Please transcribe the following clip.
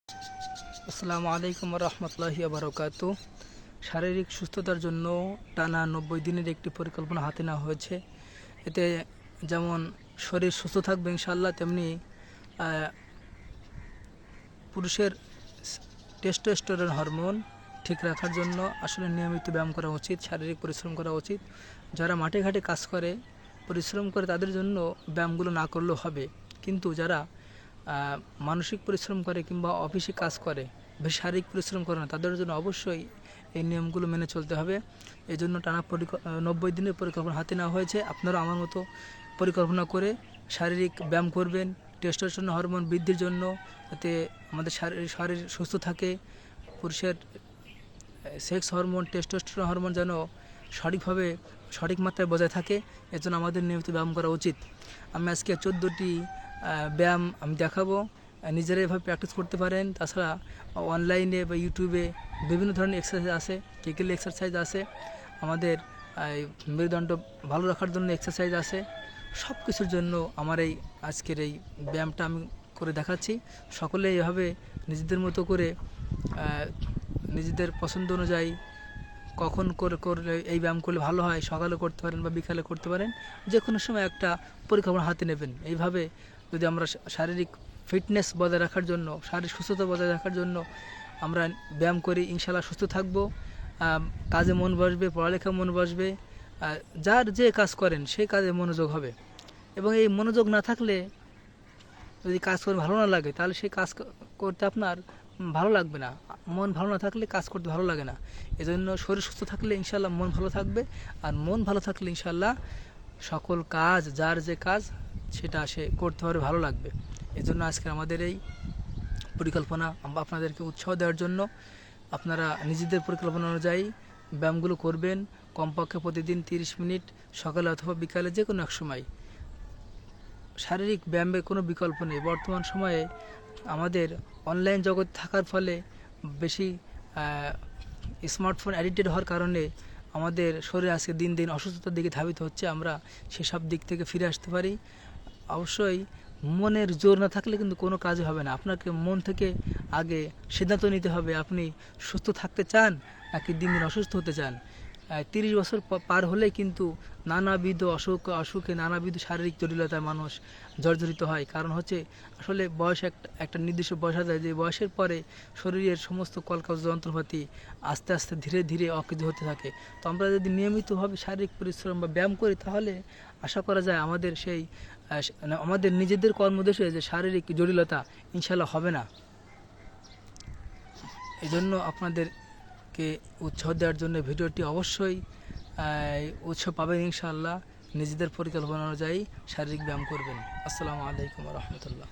আসসালামু আলাইকুম রহমতুল্লাহি বারকাতু। শারীরিক সুস্থতার জন্য টানা 90 দিনের একটি পরিকল্পনা হাতে নেওয়া হয়েছে। এতে যেমন শরীর সুস্থ থাকবে ইনশাআল্লাহ, তেমনি পুরুষের টেস্টোস্টেরন হরমোন ঠিক রাখার জন্য আসলে নিয়মিত ব্যায়াম করা উচিত, শারীরিক পরিশ্রম করা উচিত। যারা মাঠে ঘাটে কাজ করে, পরিশ্রম করে, তাদের জন্য ব্যায়ামগুলো না করলেও হবে। কিন্তু যারা মানসিক পরিশ্রম করে কিংবা অফিসে কাজ করে, বেশি শারীরিক পরিশ্রম করে না, তাদের জন্য অবশ্যই এই নিয়মগুলো মেনে চলতে হবে। এই জন্য টানা 90 দিনের পরিকল্পনা হাতে নেওয়া হয়েছে। আপনারা আমার মতো পরিকল্পনা করে শারীরিক ব্যায়াম করবেন টেস্টোস্টেরন হরমোন বৃদ্ধির জন্য, যাতে আমাদের শরীর সুস্থ থাকে। পুরুষের সেক্স হরমোন, টেস্টোস্টেরন হরমোন যেন সঠিকভাবে সঠিক মাত্রায় বজায় থাকে, এর জন্য আমাদের নিয়মিত ব্যায়াম করা উচিত। আমি আজকে 14টি ব্যায়াম আমি দেখাবো, নিজেরা এভাবে প্র্যাকটিস করতে পারেন। তাছাড়া অনলাইনে বা ইউটিউবে বিভিন্ন ধরনের এক্সারসাইজ আছে, কেকেল এক্সারসাইজ আছে, আমাদের মেরুদণ্ড ভালো রাখার জন্য এক্সারসাইজ আছে। সব কিছুর জন্য আমার এই আজকের এই ব্যায়ামটা আমি করে দেখাচ্ছি। সকলে এভাবে নিজেদের মতো করে নিজেদের পছন্দ অনুযায়ী কখন করলে এই ব্যায়াম করলে ভালো হয়, সকালে করতে পারেন বা বিকালে করতে পারেন, যে কোনো সময় একটা পরিকল্পনা হাতে নেবেন। এইভাবে যদি আমরা শারীরিক ফিটনেস বজায় রাখার জন্য, শারীরিক সুস্থতা বজায় রাখার জন্য আমরা ব্যায়াম করি, ইনশাআল্লাহ সুস্থ থাকবো, কাজে মন বসবে, পড়ালেখা মন বসবে, যার যে কাজ করেন সেই কাজে মনোযোগ হবে। এবং এই মনোযোগ না থাকলে, যদি কাজ করে ভালো না লাগে, তাহলে সেই কাজ করতে আপনার ভালো লাগবে না। মন ভালো না থাকলে কাজ করতে ভালো লাগে না। এজন্য শরীর সুস্থ থাকলে ইনশাআল্লাহ মন ভালো থাকবে, আর মন ভালো থাকলে ইনশাআল্লাহ সকল কাজ, যার যে কাজ সেটা সে করতে পারে, ভালো লাগবে। এজন্য আজকে আমাদের এই পরিকল্পনা আপনাদেরকে উৎসাহ দেওয়ার জন্য। আপনারা নিজেদের পরিকল্পনা অনুযায়ী ব্যায়ামগুলো করবেন, কমপক্ষে প্রতিদিন 30 মিনিট, সকালে অথবা বিকালে, যে কোনো এক সময়। শারীরিক ব্যায়ামের কোনো বিকল্প নেই। বর্তমান সময়ে আমাদের অনলাইন জগৎ থাকার ফলে, বেশি স্মার্টফোন অ্যাডিক্টেড হওয়ার কারণে আমাদের শরীর আজকে দিন দিন অসুস্থতার দিকে ধাবিত হচ্ছে। আমরা সেসব দিক থেকে ফিরে আসতে পারি। অবশ্যই মনের জোর না থাকলে কিন্তু কোনো কাজই হবে না। আপনাকে মন থেকে আগে সিদ্ধান্ত নিতে হবে, আপনি সুস্থ থাকতে চান নাকি দিন দিন অসুস্থ হতে চান। 30 বছর পার হলেই কিন্তু নানাবিধ অসুখে নানাবিধ শারীরিক জটিলতায় মানুষ জর্জরিত হয়। কারণ হচ্ছে আসলে বয়স একটা নির্দিষ্ট বয়স আছে, যে বয়সের পরে শরীরের সমস্ত কলকাজ যন্ত্রপাতি আস্তে আস্তে ধীরে ধীরে অকেজ হতে থাকে। তো আমরা যদি নিয়মিতভাবে শারীরিক পরিশ্রম বা ব্যায়াম করি, তাহলে আশা করা যায় আমাদের সেই আমাদের নিজেদের কর্মদেশে যে শারীরিক জটিলতা ইনশাল্লাহ হবে না। এজন্য আপনাদেরকে উৎসাহ দেওয়ার জন্য ভিডিওটি অবশ্যই উৎসাহ পাবেন ইনশাআল্লাহ। নিজেদের পরিকল্পনা অনুযায়ী শারীরিক ব্যায়াম করবেন। আসসালামু আলাইকুম রহমতুল্লাহ।